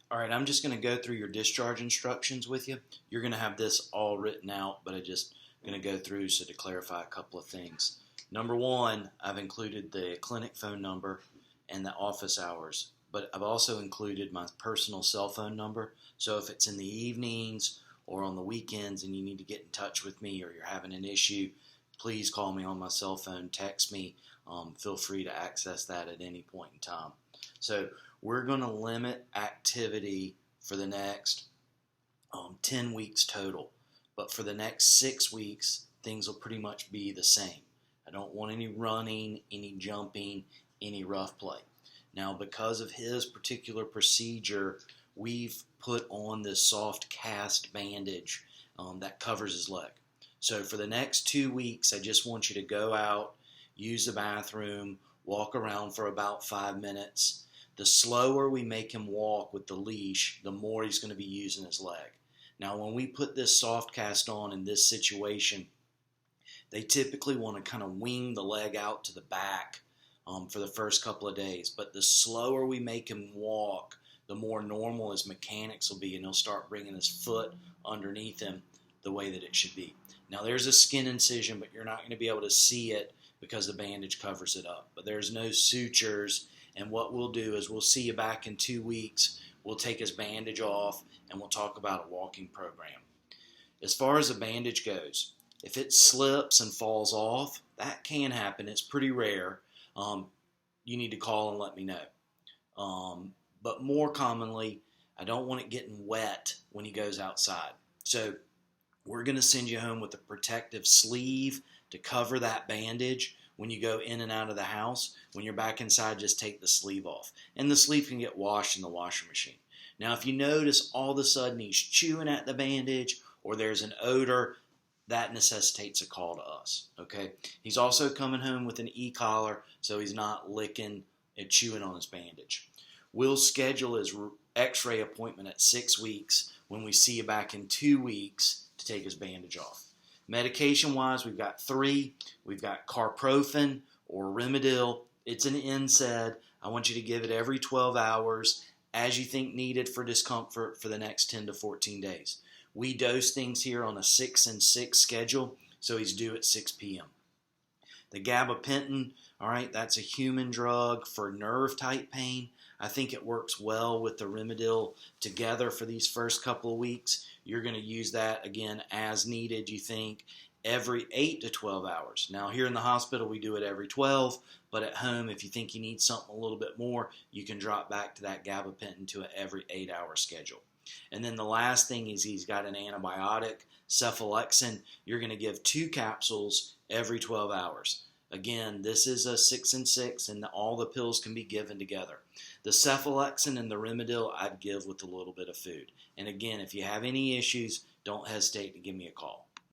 All right, I'm just going to go through your discharge instructions with you. You're going to have this all written out, but I'm just going to go through so to clarify a couple of things. Number one, I've included the clinic phone number and the office hours, but I've also included my personal cell phone number. So if it's in the evenings or on the weekends and you need to get in touch with me or you're having an issue, please call me on my cell phone, text me. Feel free to access that at any point in time. So we're going to limit activity for the next 10 weeks total. But for the next 6 weeks, things will pretty much be the same. I don't want any running, any jumping, any rough play. Now, because of his particular procedure, we've put on this soft cast bandage that covers his leg. So for the next 2 weeks, I just want you to go out, use the bathroom, walk around for about 5 minutes. The slower we make him walk with the leash, the more he's going to be using his leg. Now, when we put this soft cast on in this situation, they typically want to kind of wing the leg out to the back for the first couple of days. But the slower we make him walk, the more normal his mechanics will be, and he'll start bringing his foot underneath him the way that it should be. Now, there's a skin incision, but you're not going to be able to see it because the bandage covers it up. But there's no sutures, and what we'll do is we'll see you back in 2 weeks. We'll take his bandage off, and we'll talk about a walking program. As far as the bandage goes, if it slips and falls off, that can happen. It's pretty rare. You need to call and let me know. But more commonly, I don't want it getting wet when he goes outside. So we're going to send you home with a protective sleeve to cover that bandage when you go in and out of the house. When you're back inside, just take the sleeve off. And the sleeve can get washed in the washer machine. Now, if you notice all of a sudden he's chewing at the bandage or there's an odor, that necessitates a call to us, okay? He's also coming home with an e-collar, so he's not licking and chewing on his bandage. We'll schedule his x-ray appointment at 6 weeks when we see you back in 2 weeks to take his bandage off. Medication-wise, we've got 3. We've got carprofen or Rimadyl. It's an NSAID. I want you to give it every 12 hours as you think needed for discomfort for the next 10 to 14 days. We dose things here on a 6 and 6 schedule, so he's due at 6 p.m. The gabapentin, all right, that's a human drug for nerve-type pain. I think it works well with the Rimadyl together for these first couple of weeks. You're going to use that, again, as needed, you think, every 8 to 12 hours. Now, here in the hospital, we do it every 12, but at home, if you think you need something a little bit more, you can drop back to that gabapentin to an every 8-hour schedule. And then the last thing is he's got an antibiotic, cephalexin. You're going to give 2 capsules every 12 hours. Again, this is a 6 and 6, and all the pills can be given together. The cephalexin and the Rimadyl I'd give with a little bit of food. And again, if you have any issues, don't hesitate to give me a call.